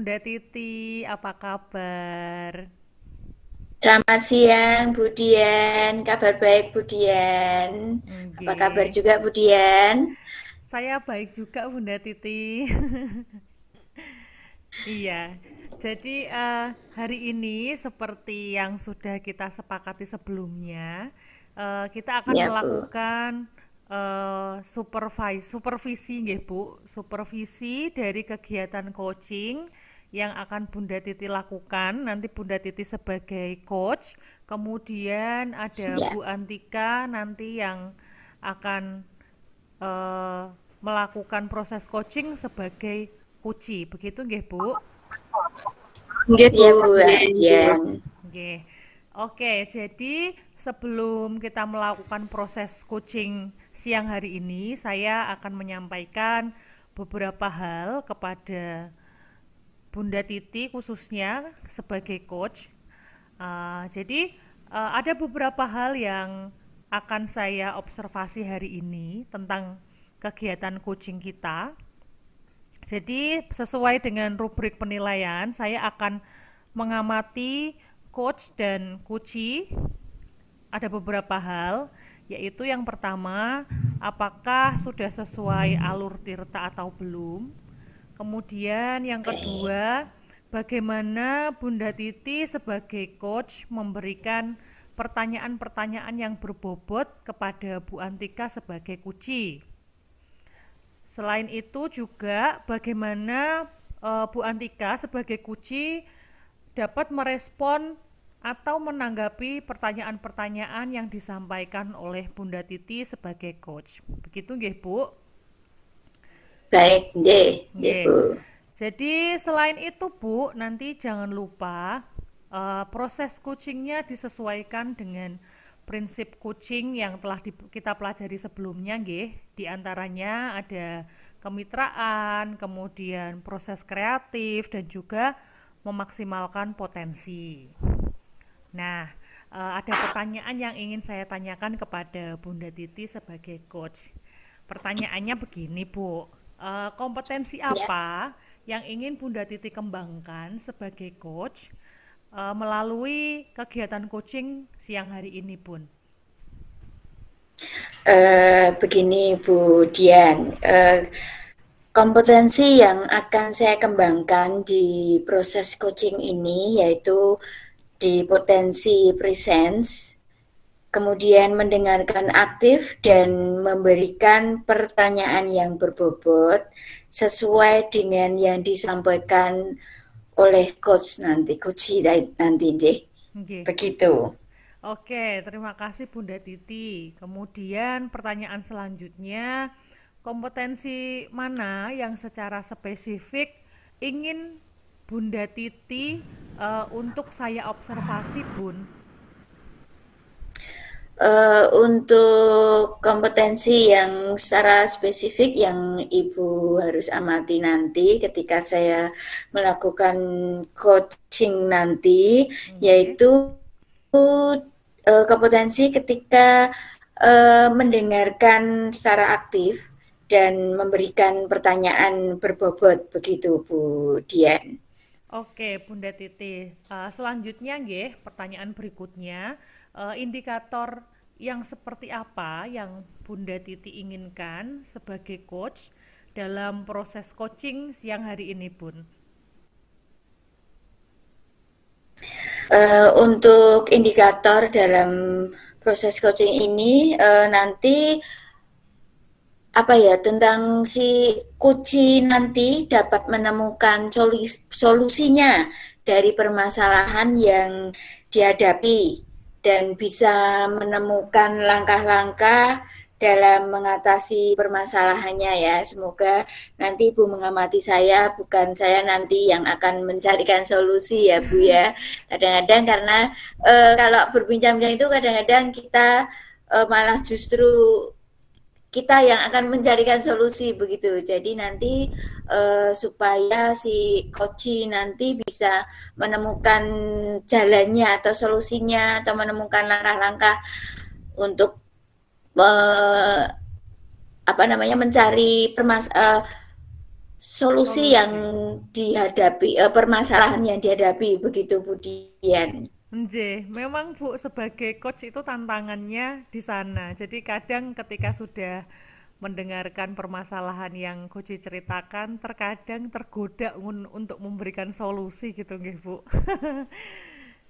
Bunda Titi, apa kabar? Selamat siang, Budian. Kabar baik, Budian. Apa kabar Oke, juga, Budian? saya baik juga Bunda Titi. Iya, jadi hari ini seperti yang sudah kita sepakati sebelumnya, kita akan Ya, Bu. melakukan supervisi, nggih Bu, supervisi dari kegiatan coaching yang akan Bunda Titi lakukan. Nanti Bunda Titi sebagai coach, kemudian ada Siap. Bu Antika nanti yang akan eh, melakukan proses coaching sebagai kuci. Begitu nggih, Bu? Nggih, Bu. Iya, Bu Nggih, nggih. Adian. Nggih. Oke, jadi sebelum kita melakukan proses coaching siang hari ini, saya akan menyampaikan beberapa hal kepada Bunda Titi khususnya sebagai coach. Jadi ada beberapa hal yang akan saya observasi hari ini tentang kegiatan coaching kita. Jadi sesuai dengan rubrik penilaian, saya akan mengamati coach dan coachee. Ada beberapa hal, yaitu yang pertama, apakah sudah sesuai alur tirta atau belum. Kemudian yang Baik. kedua, bagaimana Bunda Titi sebagai coach memberikan pertanyaan-pertanyaan yang berbobot kepada Bu Antika sebagai kuci. Selain itu juga bagaimana Bu Antika sebagai kuci dapat merespon atau menanggapi pertanyaan-pertanyaan yang disampaikan oleh Bunda Titi sebagai coach. Begitu nggih, Bu? Baik, nggih, nggih, Nggih. Bu. Jadi selain itu Bu, nanti jangan lupa proses coachingnya disesuaikan dengan prinsip coaching yang telah kita pelajari sebelumnya nggih. Di antaranya ada kemitraan, kemudian proses kreatif dan juga memaksimalkan potensi. Nah, ada pertanyaan yang ingin saya tanyakan kepada Bunda Titi sebagai coach. Pertanyaannya begini, Bu. Kompetensi Ya. apa yang ingin Bunda Titi kembangkan sebagai coach melalui kegiatan coaching siang hari ini, Bun? Begini, Bu Dian. Kompetensi yang akan saya kembangkan di proses coaching ini yaitu di potensi presence, kemudian mendengarkan aktif dan memberikan pertanyaan yang berbobot sesuai dengan yang disampaikan oleh coach nanti, nanti deh. Nggih. Begitu. Oke, terima kasih Bunda Titi. Kemudian pertanyaan selanjutnya, kompetensi mana yang secara spesifik ingin Bunda Titi untuk saya observasi, Bun? Untuk kompetensi yang secara spesifik yang Ibu harus amati nanti ketika saya melakukan coaching nanti, Nggih. yaitu kompetensi ketika mendengarkan secara aktif dan memberikan pertanyaan berbobot begitu Bu Dian. Oke, Bunda Titi. Selanjutnya nggih, pertanyaan berikutnya, indikator yang seperti apa yang Bunda Titi inginkan sebagai coach dalam proses coaching siang hari ini, Bun? Untuk indikator dalam proses coaching ini nanti apa ya tentang si kunci nanti dapat menemukan solusinya dari permasalahan yang dihadapi dan bisa menemukan langkah-langkah dalam mengatasi permasalahannya ya. Semoga nanti Ibu mengamati saya, bukan saya nanti yang akan mencarikan solusi ya Bu ya. Kadang-kadang karena kalau berbincang-bincang itu kadang-kadang kita malah justru kita yang akan mencarikan solusi begitu. Jadi nanti supaya si coach nanti bisa menemukan jalannya atau solusinya atau menemukan langkah-langkah untuk apa namanya mencari solusi yang dihadapi, permasalahan yang dihadapi, begitu Bu Dian. Nggih, memang Bu sebagai coach itu tantangannya di sana. Jadi kadang ketika sudah mendengarkan permasalahan yang coach ceritakan, terkadang tergoda untuk memberikan solusi gitu nggih Bu.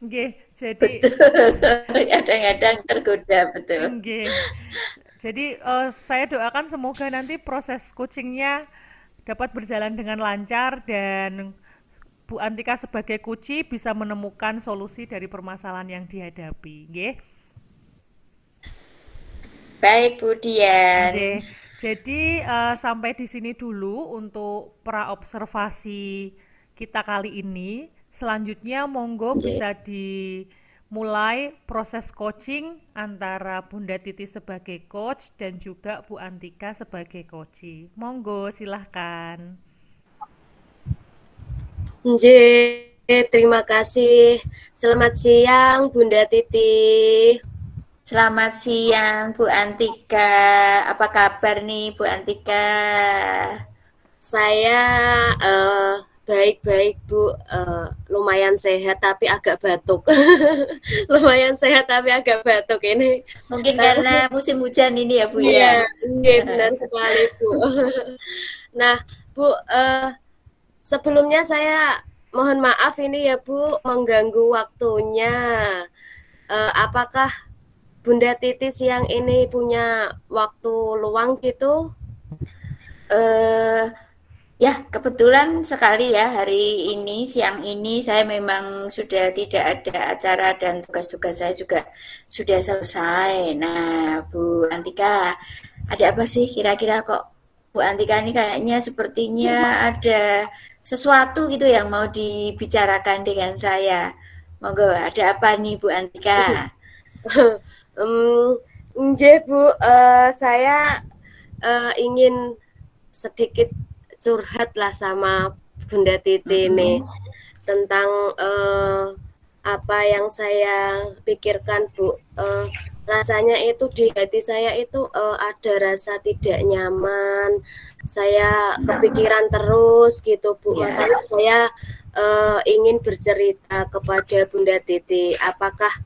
Nggih, jadi Betul, kadang-kadang tergoda, betul. nggih. Jadi saya doakan semoga nanti proses coachingnya dapat berjalan dengan lancar dan Bu Antika sebagai kunci bisa menemukan solusi dari permasalahan yang dihadapi, nggih. Baik Bu Dian. Nggih. Jadi sampai di sini dulu untuk praobservasi kita kali ini. Selanjutnya monggo Nggih. bisa dimulai proses coaching antara Bunda Titi sebagai coach dan juga Bu Antika sebagai coach. Monggo silahkan. Terima kasih. Selamat siang, Bunda Titi. Selamat siang Bu Antika. Apa kabar nih Bu Antika? Saya baik-baik Bu, lumayan sehat tapi agak batuk. Lumayan sehat tapi agak batuk ini. Mungkin karena musim hujan ini ya Bu Iya, ya. benar sekali Bu. Nah Bu, sebelumnya saya mohon maaf ini ya Bu mengganggu waktunya. Apakah Bunda Titi siang ini punya waktu luang gitu? Ya, kebetulan sekali ya hari ini, siang ini saya memang sudah tidak ada acara dan tugas-tugas saya juga sudah selesai. Nah, Bu Antika, ada apa sih kira-kira kok Bu Antika ini kayaknya sepertinya ada sesuatu gitu yang mau dibicarakan dengan saya. Monggo, ada apa nih Bu Antika? Bu, saya ingin sedikit curhat lah sama Bunda Titi nih tentang apa yang saya pikirkan Bu. Rasanya itu di hati saya itu ada rasa tidak nyaman. Saya kepikiran terus gitu Bu. Makanya saya ingin bercerita kepada Bunda Titi. Apakah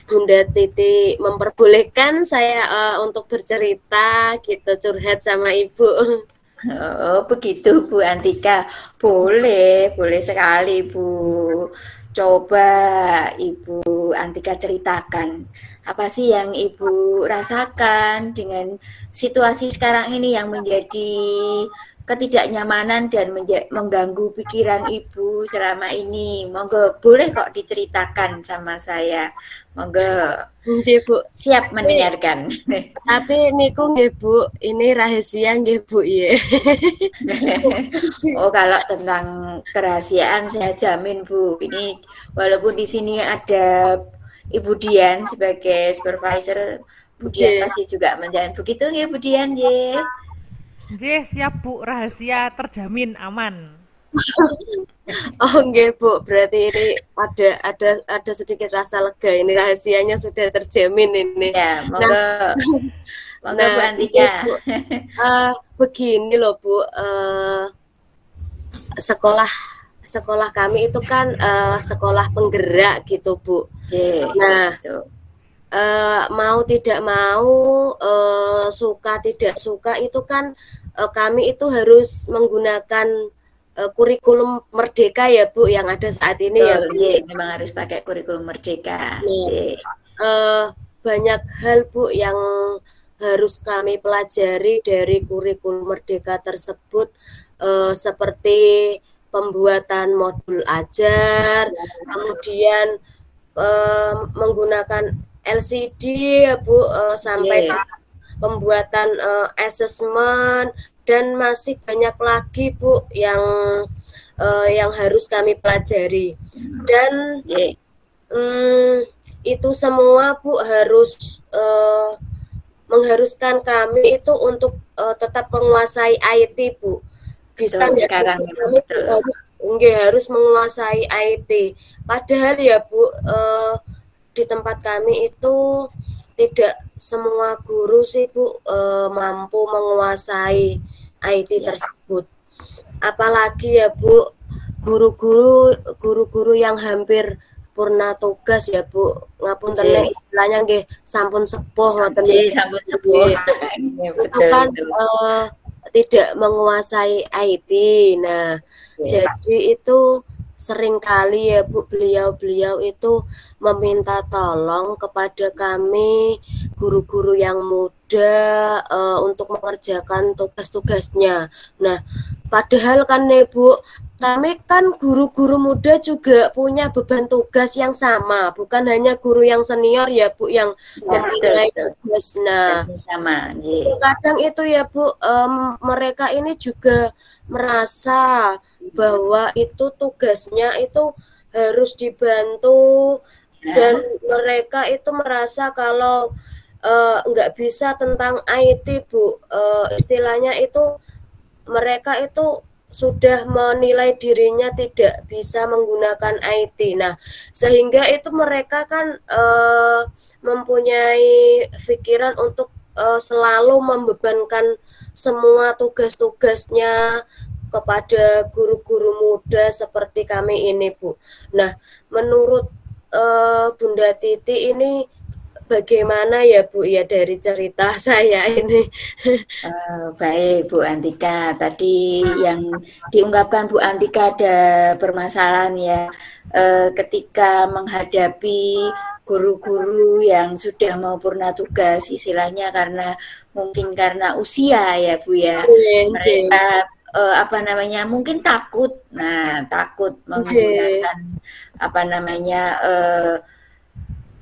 Bunda Titi memperbolehkan saya untuk bercerita gitu, curhat sama Ibu? Oh, begitu Bu Antika. Boleh, boleh sekali Bu. Coba Ibu Antika ceritakan apa sih yang Ibu rasakan dengan situasi sekarang ini yang menjadi ketidaknyamanan dan mengganggu pikiran Ibu selama ini. Monggo, boleh kok diceritakan sama saya. Monggo. Bu, siap mendengarkan. Tapi niku nggih Bu, ini rahasia nggih Bu ya. Oh, kalau tentang kerahasiaan saya jamin Bu. Ini walaupun di sini ada Ibu Dian sebagai supervisor, Bu Dian pasti juga menjamin. Begitu nggih Bu Dian nggih. Nggih, siap Bu, rahasia terjamin aman. Oh nggih Bu, berarti ini ada sedikit rasa lega, ini rahasianya sudah terjamin ini. Ya, monggo. Monggo Bu Antika. Begini loh Bu, sekolah kami itu kan sekolah penggerak gitu Bu. Nah, mau tidak mau, suka tidak suka itu kan kami itu harus menggunakan kurikulum merdeka ya Bu yang ada saat ini ya Bu. Memang harus pakai kurikulum merdeka. Banyak hal Bu yang harus kami pelajari dari kurikulum merdeka tersebut, seperti pembuatan modul ajar, kemudian menggunakan LCD ya Bu, sampai pembuatan asesmen, dan masih banyak lagi Bu yang harus kami pelajari. Dan itu semua Bu harus mengharuskan kami itu untuk tetap menguasai IT Bu. Bisa nggak sekarang kami harus menguasai IT. Padahal ya Bu, di tempat kami itu tidak semua guru sih Bu mampu menguasai IT tersebut. apalagi ya Bu, guru-guru yang hampir purna tugas ya Bu, ngapunten nek istilahnya nggih sampun sepuh ngoten sampun sepuh. itu kan tidak menguasai IT. Nah, jadi itu seringkali ya Bu, beliau itu meminta tolong kepada kami guru-guru yang muda untuk mengerjakan tugas-tugasnya. Nah, padahal kan nih Bu, kami kan guru-guru muda juga punya beban tugas yang sama, bukan hanya guru yang senior ya Bu yang memiliki tugas. Nah, sama. Kadang itu ya Bu, mereka ini juga merasa bahwa itu tugasnya itu harus dibantu dan mereka itu merasa kalau nggak bisa tentang IT Bu, istilahnya itu mereka itu sudah menilai dirinya tidak bisa menggunakan IT. Nah, sehingga itu mereka kan mempunyai pikiran untuk selalu membebankan semua tugas-tugasnya kepada guru-guru muda seperti kami ini, Bu. Nah, menurut Bunda Titi ini bagaimana ya Bu ya dari cerita saya ini? Baik Bu Antika, tadi yang diungkapkan Bu Antika ada permasalahan ya ketika menghadapi guru-guru yang sudah mau purna tugas, istilahnya mungkin karena usia ya Bu ya, mereka apa namanya mungkin takut, takut menggunakan apa namanya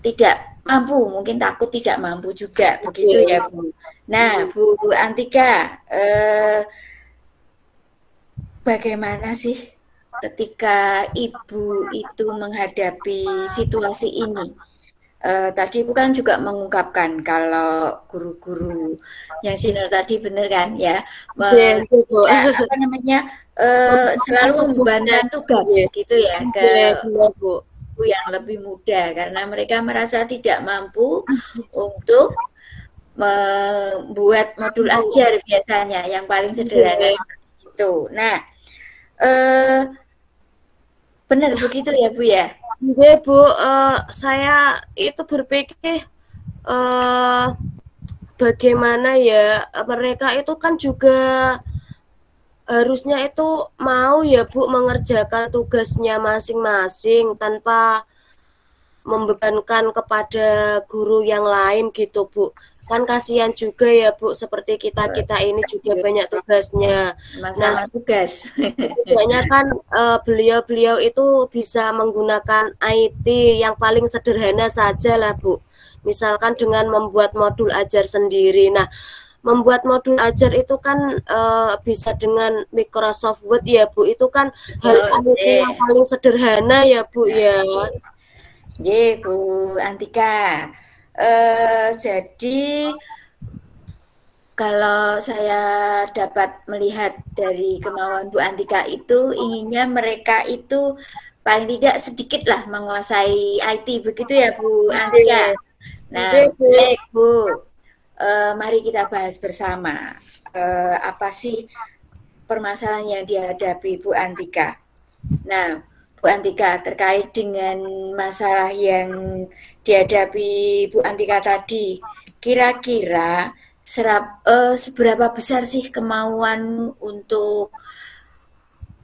tidak mampu, mungkin takut tidak mampu juga, begitu ya Bu. Nah, Bu Antika, bagaimana sih ketika Ibu itu menghadapi situasi ini? Tadi Ibu kan juga mengungkapkan kalau guru-guru yang senior tadi benar kan ya, apa namanya selalu membebankan tugas gitu ya ke yang lebih muda karena mereka merasa tidak mampu untuk membuat modul ajar biasanya yang paling sederhana seperti itu. Nah, benar begitu ya Bu ya? Iya Bu, saya itu berpikir bagaimana ya mereka itu kan juga harusnya itu mau ya Bu mengerjakan tugasnya masing-masing tanpa membebankan kepada guru yang lain gitu Bu. Kan kasihan juga ya Bu, seperti kita ini juga banyak tugasnya. Masalah tugas. Setidaknya kan beliau itu bisa menggunakan IT yang paling sederhana saja lah Bu. Misalkan dengan membuat modul ajar sendiri. Nah, membuat modul ajar itu kan bisa dengan Microsoft Word ya Bu. Itu kan hal yang paling sederhana ya Bu ya. Ye Bu Antika. Jadi kalau saya dapat melihat dari kemauan Bu Antika itu inginnya mereka itu paling tidak sedikit lah menguasai IT, begitu ya Bu Antika. Nah, baik Bu. Mari kita bahas bersama apa sih permasalahan yang dihadapi Bu Antika. Nah, Bu Antika terkait dengan masalah yang dihadapi Bu Antika tadi, kira-kira seberapa besar sih kemauan untuk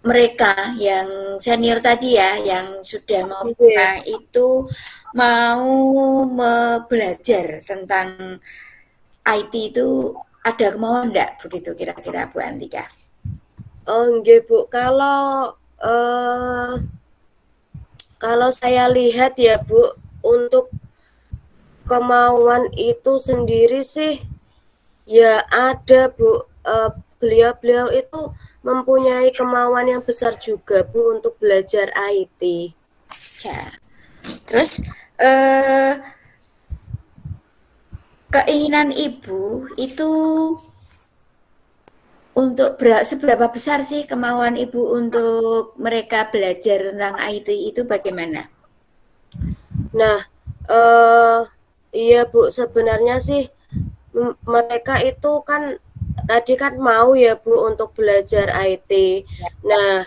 mereka yang senior tadi ya, yang sudah mau itu mau belajar tentang IT itu ada kemauan enggak begitu kira-kira Bu Antika? Oh enggak Bu, kalau saya lihat ya Bu, untuk kemauan itu sendiri sih ya ada Bu, beliau itu mempunyai kemauan yang besar juga Bu untuk belajar IT. Ya, terus keinginan Ibu itu untuk seberapa besar sih kemauan Ibu untuk mereka belajar tentang IT itu bagaimana? Nah, iya Bu, sebenarnya sih mereka itu kan tadi kan mau ya Bu untuk belajar IT. Nah,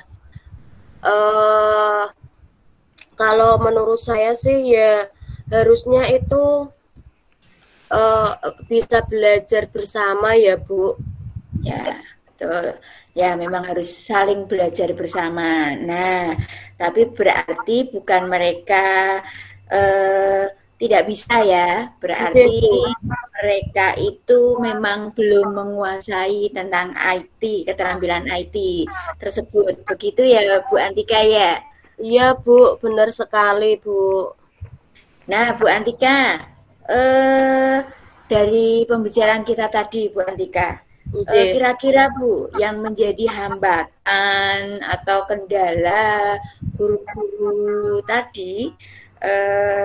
kalau menurut saya sih ya harusnya itu bisa belajar bersama ya Bu. Ya, betul. Ya, memang harus saling belajar bersama. Nah, tapi berarti bukan mereka tidak bisa ya. Berarti mereka itu memang belum menguasai tentang IT, keterampilan IT tersebut. Begitu ya, Bu Antika ya? Iya Bu, benar sekali Bu. Nah, Bu Antika, dari pembicaraan kita tadi, Bu Antika, kira-kira Bu, yang menjadi hambatan atau kendala guru-guru tadi,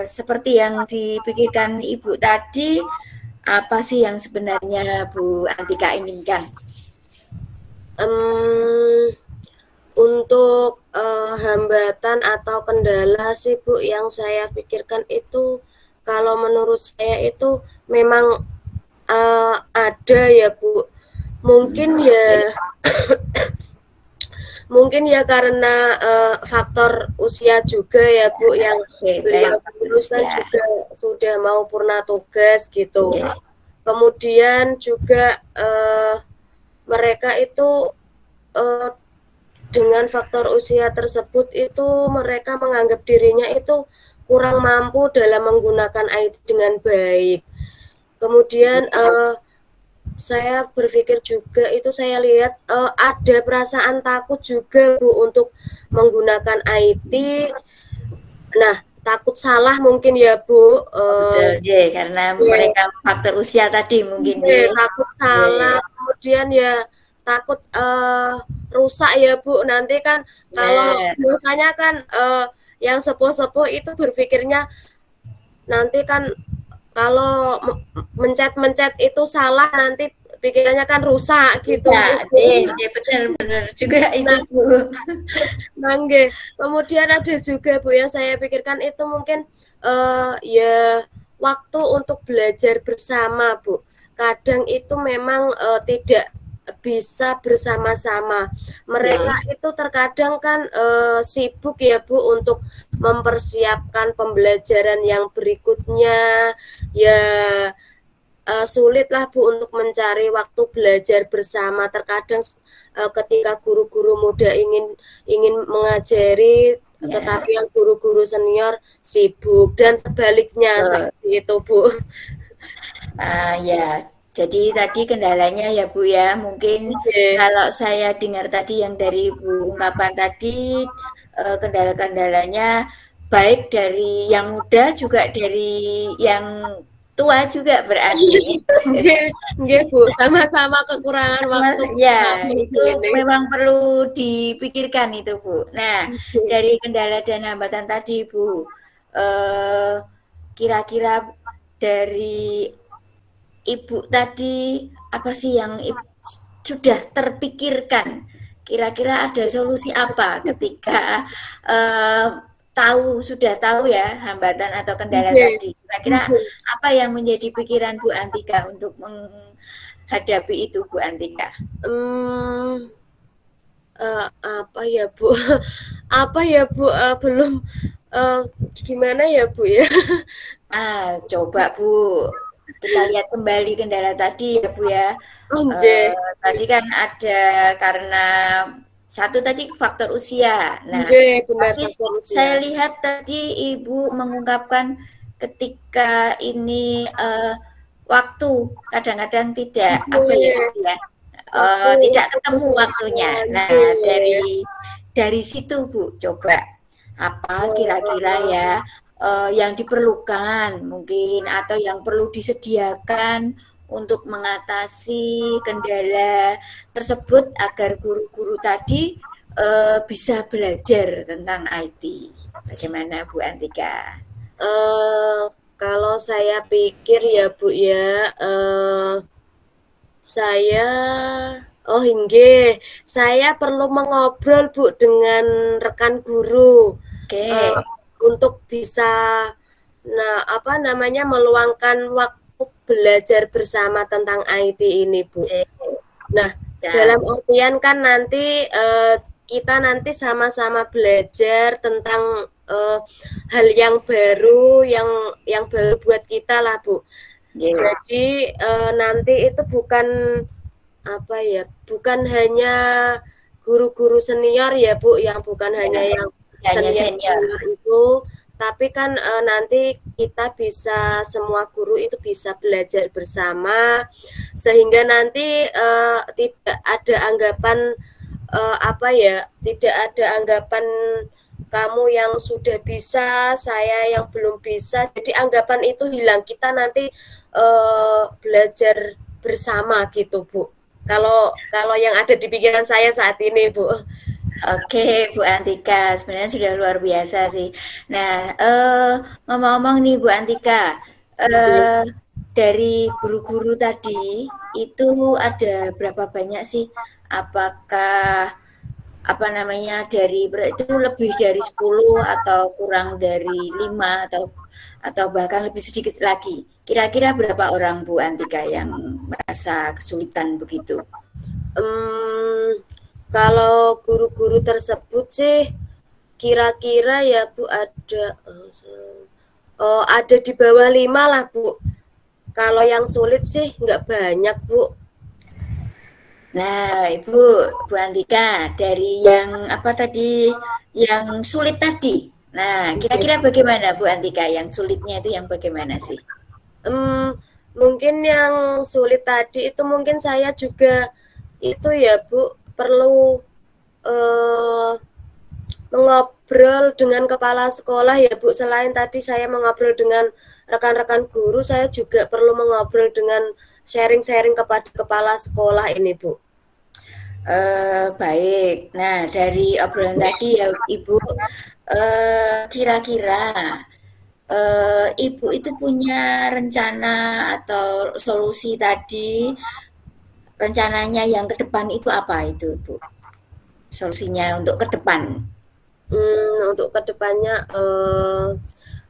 seperti yang dipikirkan Ibu tadi, apa sih yang sebenarnya Bu Antika inginkan? Untuk hambatan atau kendala sih Bu yang saya pikirkan itu, kalau menurut saya itu memang ada ya Bu. Mungkin ya mungkin ya karena faktor usia juga ya Bu, yang beliau kan juga sudah mau purna tugas gitu. Kemudian juga mereka itu dengan faktor usia tersebut itu mereka menganggap dirinya itu kurang mampu dalam menggunakan IT dengan baik. Kemudian saya berpikir juga itu, saya lihat ada perasaan takut juga Bu untuk menggunakan IT. Nah, takut salah mungkin ya Bu. Betul, karena mereka faktor usia tadi mungkin. Takut salah, kemudian ya takut rusak ya Bu. Nanti kan kalau biasanya kan yang sepuh-sepuh itu berpikirnya nanti kan kalau mencet itu salah, nanti pikirannya kan rusak gitu. Benar juga itu Bu. Nangge. Kemudian ada juga Bu yang saya pikirkan itu mungkin ya waktu untuk belajar bersama Bu. Kadang itu memang tidak bisa bersama-sama. Mereka itu terkadang kan sibuk ya Bu untuk mempersiapkan pembelajaran yang berikutnya. Ya sulit lah Bu untuk mencari waktu belajar bersama. Terkadang ketika guru-guru muda ingin mengajari, tetapi yang guru-guru senior sibuk, dan sebaliknya seperti itu Bu. Ya, jadi tadi kendalanya ya Bu ya, mungkin kalau saya dengar tadi yang dari Bu ungkapan tadi, kendala-kendalanya baik dari yang muda juga dari yang tua juga berarti. Nggih Bu, sama-sama kekurangan waktu. Ya, itu memang perlu dipikirkan itu Bu. Nah, dari kendala dan hambatan tadi Bu, kira-kira dari Ibu tadi apa sih yang sudah terpikirkan? Kira-kira ada solusi apa ketika sudah tahu ya hambatan atau kendala tadi? Kira-kira apa yang menjadi pikiran Bu Antika untuk menghadapi itu Bu Antika? Apa ya Bu? Apa ya Bu? Belum gimana ya Bu ya? Coba Bu, kita lihat kembali kendala tadi ya Bu ya. Tadi kan ada karena satu tadi faktor usia. Nah, saya lihat tadi Ibu mengungkapkan ketika ini waktu kadang-kadang tidak tidak ketemu waktunya. Nah, dari situ Bu, coba apa kira-kira ya yang diperlukan mungkin atau yang perlu disediakan untuk mengatasi kendala tersebut agar guru-guru tadi bisa belajar tentang IT. Bagaimana Bu Antika? Kalau saya pikir ya Bu ya, saya perlu mengobrol Bu dengan rekan guru. Untuk bisa meluangkan waktu belajar bersama tentang IT ini Bu. Nah, dalam artian kan nanti kita nanti sama-sama belajar tentang hal yang baru, yang baru buat kita lah, Bu. Jadi nanti itu bukan apa ya, bukan hanya guru-guru senior ya, Bu, yang bukan hanya yang senior itu, tapi kan nanti kita bisa, semua guru itu bisa belajar bersama, sehingga nanti tidak ada anggapan apa ya, tidak ada anggapan kamu yang sudah bisa, saya yang belum bisa. Jadi anggapan itu hilang, kita nanti belajar bersama gitu, Bu. Kalau yang ada di pikiran saya saat ini, Bu. Oke, Bu Antika, sebenarnya sudah luar biasa sih. Nah, ngomong-ngomong nih Bu Antika, dari guru-guru tadi itu ada berapa banyak sih? Apakah apa namanya dari itu lebih dari 10 atau kurang dari 5 atau bahkan lebih sedikit lagi? Kira-kira berapa orang Bu Antika yang merasa kesulitan begitu? Kalau guru-guru tersebut sih kira-kira ya Bu ada di bawah 5 lah, Bu. Kalau yang sulit sih nggak banyak, Bu. Nah, Bu Antika, dari yang apa tadi, yang sulit tadi. Nah, kira-kira bagaimana Bu Antika? Yang sulitnya itu yang bagaimana sih? Mungkin yang sulit tadi itu mungkin saya juga itu ya, Bu, perlu mengobrol dengan kepala sekolah ya, Bu. Selain tadi saya mengobrol dengan rekan-rekan guru, saya juga perlu mengobrol dengan sharing-sharing kepada kepala sekolah ini, Bu. Baik. Nah, dari obrolan tadi ya Ibu, kira-kira Ibu itu punya rencana atau solusi tadi, rencananya yang ke depan itu apa itu, Bu? Solusinya untuk ke depan? Untuk ke depannya,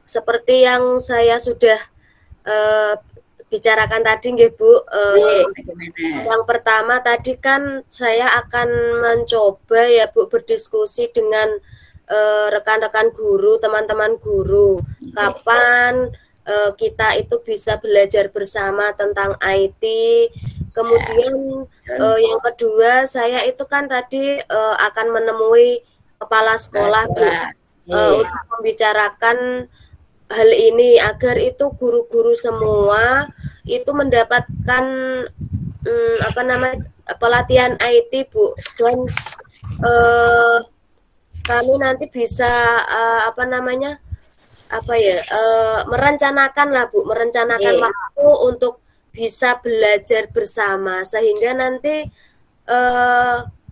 seperti yang saya sudah bicarakan tadi nggih, Bu. Yang pertama tadi kan saya akan mencoba ya, Bu, berdiskusi dengan rekan-rekan guru, teman-teman guru. Kapan kita itu bisa belajar bersama tentang IT. Kemudian yang kedua, saya itu kan tadi akan menemui kepala sekolah, Bu, untuk membicarakan hal ini agar itu guru-guru semua itu mendapatkan apa namanya, pelatihan IT, Bu, dan kami nanti bisa apa namanya, apa ya, merencanakan lah, Bu, merencanakan waktu untuk bisa belajar bersama, sehingga nanti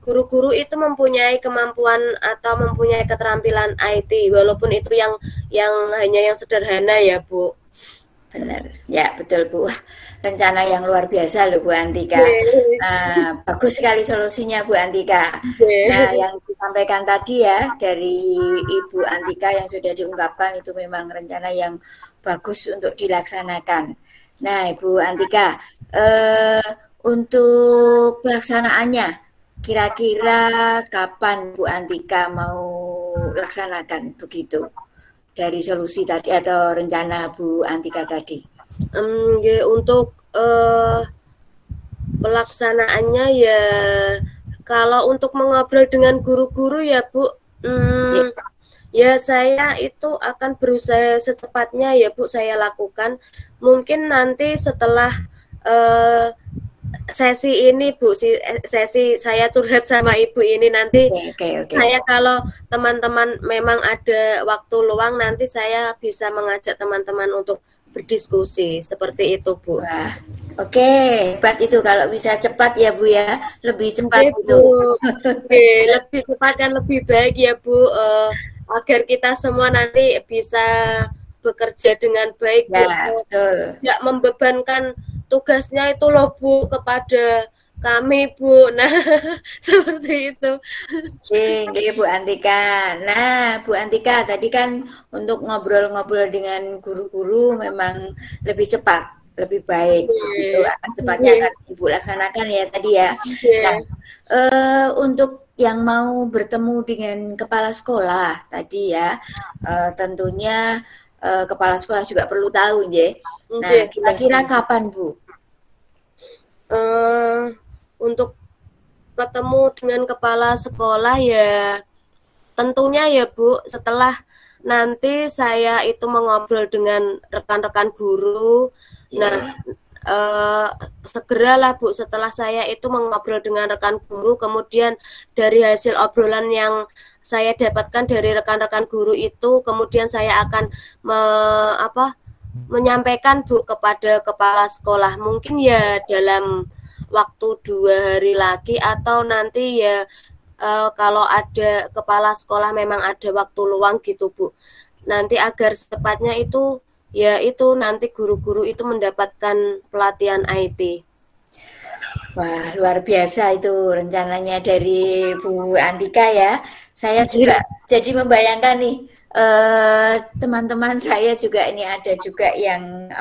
guru-guru itu mempunyai kemampuan atau mempunyai keterampilan IT, walaupun itu yang hanya yang sederhana ya, Bu. Benar, ya betul Bu. Rencana yang luar biasa loh Bu Antika. Bagus sekali solusinya Bu Antika. Nah, yang disampaikan tadi ya dari Ibu Antika yang sudah diungkapkan itu memang rencana yang bagus untuk dilaksanakan. Nah, Ibu Antika, untuk pelaksanaannya kira-kira kapan Bu Antika mau laksanakan begitu? Dari solusi tadi atau rencana Bu Antika tadi? Untuk pelaksanaannya ya, kalau untuk mengobrol dengan guru-guru ya, Bu, ya saya itu akan berusaha secepatnya ya, Bu, saya lakukan. Mungkin nanti setelah sesi ini, Bu, sesi saya curhat sama Ibu ini nanti, saya kalau teman-teman memang ada waktu luang, nanti saya bisa mengajak teman-teman untuk berdiskusi seperti itu, Bu. Wah, hebat itu kalau bisa cepat ya, Bu ya, lebih cepat itu. Lebih cepat dan lebih baik ya, Bu, agar kita semua nanti bisa bekerja dengan baik, ya, betul. Tidak membebankan tugasnya itu loh, Bu, kepada kami, Bu. Nah, seperti itu. Oke, Bu Antika. Nah, Bu Antika, tadi kan untuk ngobrol-ngobrol dengan guru-guru memang lebih cepat. lebih baik. Begitu secepatnya akan Ibu laksanakan ya tadi ya. Nah, untuk yang mau bertemu dengan kepala sekolah tadi ya, tentunya kepala sekolah juga perlu tahu ya. Nah, kira-kira kapan Bu? Untuk ketemu dengan kepala sekolah ya tentunya ya Bu, setelah nanti saya itu mengobrol dengan rekan-rekan guru. Nah, segeralah Bu, setelah saya itu mengobrol dengan rekan guru, kemudian dari hasil obrolan yang saya dapatkan dari rekan-rekan guru itu, kemudian saya akan menyampaikan Bu kepada kepala sekolah. Mungkin ya dalam waktu 2 hari lagi, atau nanti ya kalau ada kepala sekolah memang ada waktu luang gitu Bu, nanti agar secepatnya itu ya itu nanti guru-guru itu mendapatkan pelatihan IT. Wah, luar biasa itu rencananya dari Bu Antika ya. Saya juga jadi membayangkan nih, teman-teman saya juga ini ada juga yang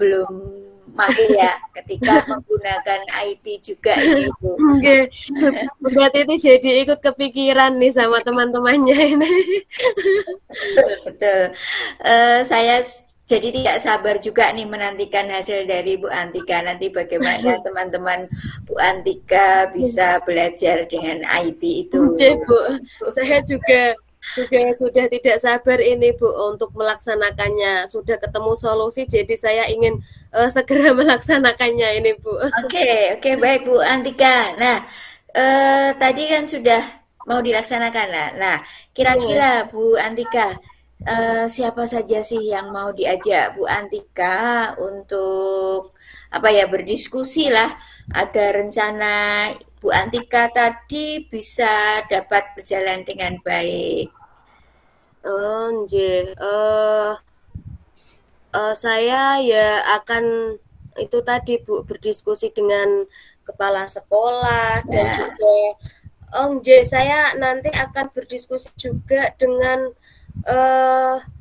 belum mahir ya ketika menggunakan IT juga ini Bu. Berarti itu jadi ikut kepikiran nih sama teman-temannya ini. Betul. Saya jadi tidak sabar juga nih menantikan hasil dari Bu Antika. Nanti bagaimana teman-teman Bu Antika bisa belajar dengan IT itu. Bu, saya juga sudah tidak sabar ini Bu untuk melaksanakannya. Sudah ketemu solusi, jadi saya ingin segera melaksanakannya ini Bu. Oke, baik Bu Antika. Nah, tadi kan sudah mau dilaksanakan. Nah, kira-kira Bu Antika, siapa saja sih yang mau diajak Bu Antika untuk berdiskusi lah agar rencana Bu Antika tadi bisa dapat berjalan dengan baik. Saya ya akan itu tadi Bu, berdiskusi dengan kepala sekolah dan juga saya nanti akan berdiskusi juga dengan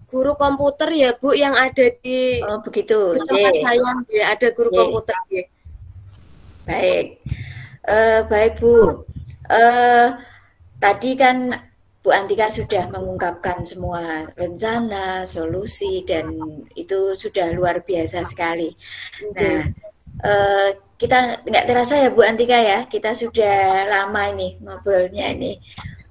guru komputer ya Bu, yang ada di begitu. tempat saya ya, ada guru komputer ya. Baik. Baik Bu. Tadi kan Bu Antika sudah mengungkapkan semua rencana, solusi, dan itu sudah luar biasa sekali. Nah, kita nggak terasa ya Bu Antika ya, kita sudah lama ini ngobrolnya ini.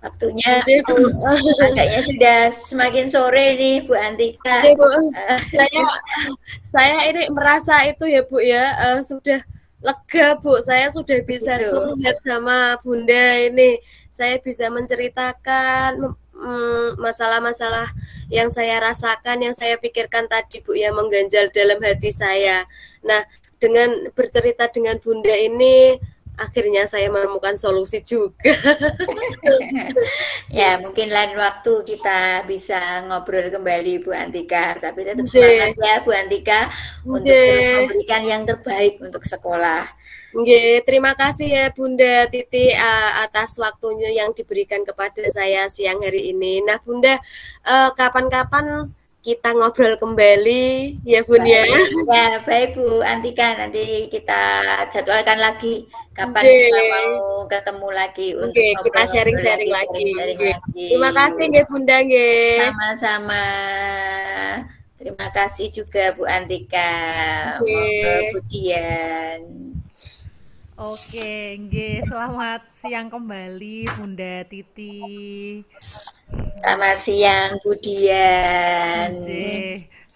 Waktunya agaknya sudah semakin sore nih Bu Antika. Saya ini merasa itu ya Bu ya, sudah lega Bu, saya sudah bisa melihat sama Bunda ini, saya bisa menceritakan masalah-masalah yang saya rasakan, yang saya pikirkan tadi Bu ya, mengganjal dalam hati saya. Nah, dengan bercerita dengan Bunda ini akhirnya saya menemukan solusi juga. Ya, mungkin lain waktu kita bisa ngobrol kembali Bu Antika, tapi tetap semangat ya Bu Antika untuk memberikan yang terbaik untuk sekolah. Terima kasih ya Bunda Titi atas waktunya yang diberikan kepada saya siang hari ini. Nah Bunda, kapan-kapan kita ngobrol kembali ya Bun ya. Ya baik Bu Antika, nanti kita jadwalkan lagi kapan kita mau ketemu lagi untuk kita sharing-sharing lagi. Terima kasih ya Bunda. Sama-sama. Terima kasih juga Bu Antika. Kemudian. Oke, selamat siang kembali Bunda Titi. Selamat siang Bu Dian.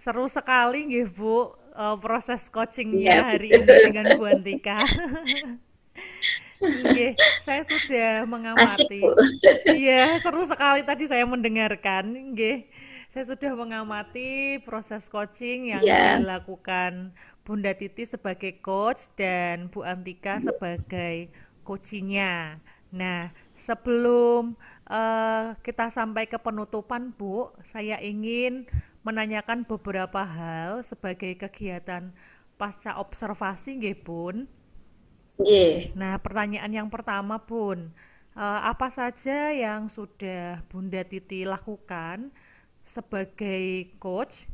Seru sekali nggih Bu proses coachingnya hari ini dengan Bu Antika. Saya sudah mengamati. Iya, seru sekali tadi saya mendengarkan. Saya sudah mengamati proses coaching yang dilakukan Bunda Titi sebagai coach dan Bu Antika sebagai coachingnya. Nah, sebelum kita sampai ke penutupan Bu, saya ingin menanyakan beberapa hal sebagai kegiatan pasca observasi nggih Bun. Nah, pertanyaan yang pertama Bun, apa saja yang sudah Bunda Titi lakukan sebagai coach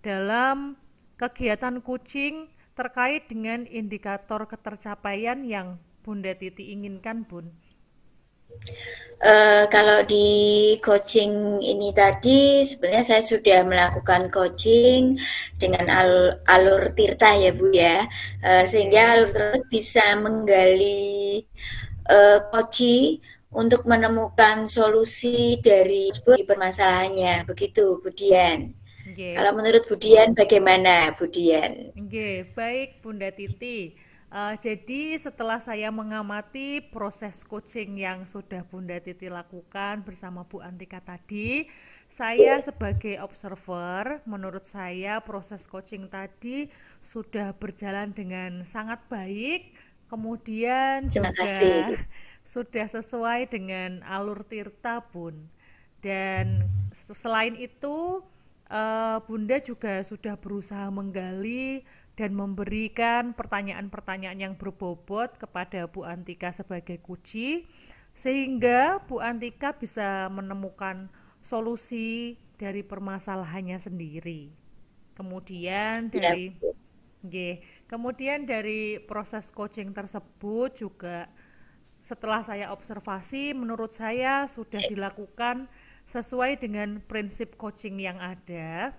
dalam kegiatan kucing terkait dengan indikator ketercapaian yang Bunda Titi inginkan, Bun? Kalau di coaching ini tadi sebenarnya saya sudah melakukan coaching dengan alur tirta ya Bu ya, sehingga alur tirta bisa menggali koci untuk menemukan solusi dari permasalahannya, begitu Bu Dian. Kalau menurut Bu Dian bagaimana Bu Dian? Baik Bunda Titi. Jadi setelah saya mengamati proses coaching yang sudah Bunda Titi lakukan bersama Bu Antika tadi, saya sebagai observer, menurut saya proses coaching tadi sudah berjalan dengan sangat baik, kemudian juga sudah sesuai dengan alur tirta, Bun. Dan selain itu, Bunda juga sudah berusaha menggali dan memberikan pertanyaan-pertanyaan yang berbobot kepada Bu Antika sebagai kuci, sehingga Bu Antika bisa menemukan solusi dari permasalahannya sendiri. Kemudian dari proses coaching tersebut juga setelah saya observasi, menurut saya sudah dilakukan sesuai dengan prinsip coaching yang ada.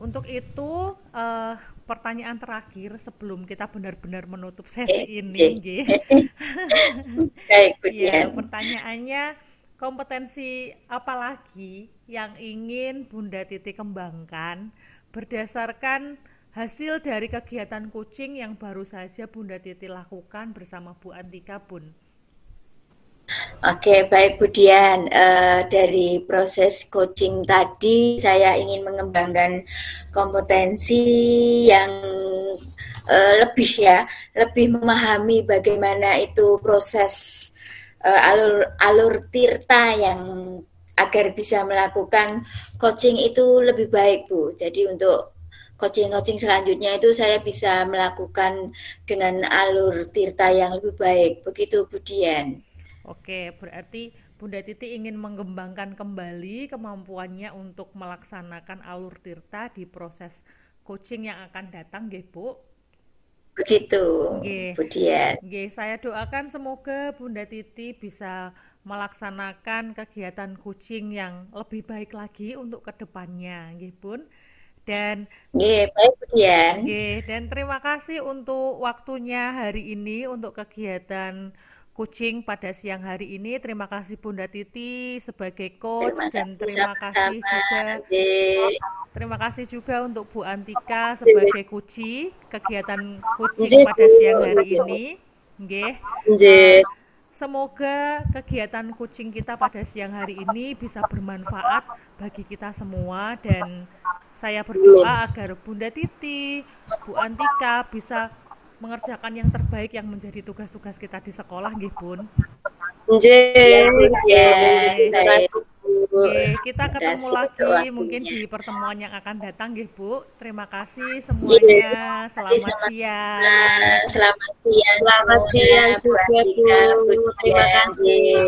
Untuk itu, pertanyaan terakhir sebelum kita benar-benar menutup sesi ini, ya, pertanyaannya, kompetensi apa lagi yang ingin Bunda Titi kembangkan berdasarkan hasil dari kegiatan coaching yang baru saja Bunda Titi lakukan bersama Bu Antika, Bun? Oke, baik Bu Dian. Dari proses coaching tadi, saya ingin mengembangkan kompetensi yang lebih memahami bagaimana itu proses alur tirta yang agar bisa melakukan coaching itu lebih baik, Bu. Jadi untuk coaching selanjutnya itu saya bisa melakukan dengan alur tirta yang lebih baik. Begitu Bu Dian. Oke, berarti Bunda Titi ingin mengembangkan kembali kemampuannya untuk melaksanakan alur tirta di proses coaching yang akan datang, nggih, Bu? Begitu, Bu Dian. Saya doakan semoga Bunda Titi bisa melaksanakan kegiatan coaching yang lebih baik lagi untuk kedepannya, nggih, Bun. Dan baik Bu Dian. Dan terima kasih untuk waktunya hari ini untuk kegiatan coaching pada siang hari ini. Terima kasih Bunda Titi sebagai coach, dan terima kasih juga untuk Bu Antika sebagai coach kegiatan coaching pada siang hari ini. Semoga kegiatan coaching kita pada siang hari ini bisa bermanfaat bagi kita semua, dan saya berdoa agar Bunda Titi, Bu Antika bisa mengerjakan yang terbaik yang menjadi tugas-tugas kita di sekolah, nggih, Bun. Kita ketemu lagi mungkin di pertemuan yang akan datang, nggih, Bu. Terima kasih semuanya. Selamat siang. Selamat siang juga, Bu. Terima kasih.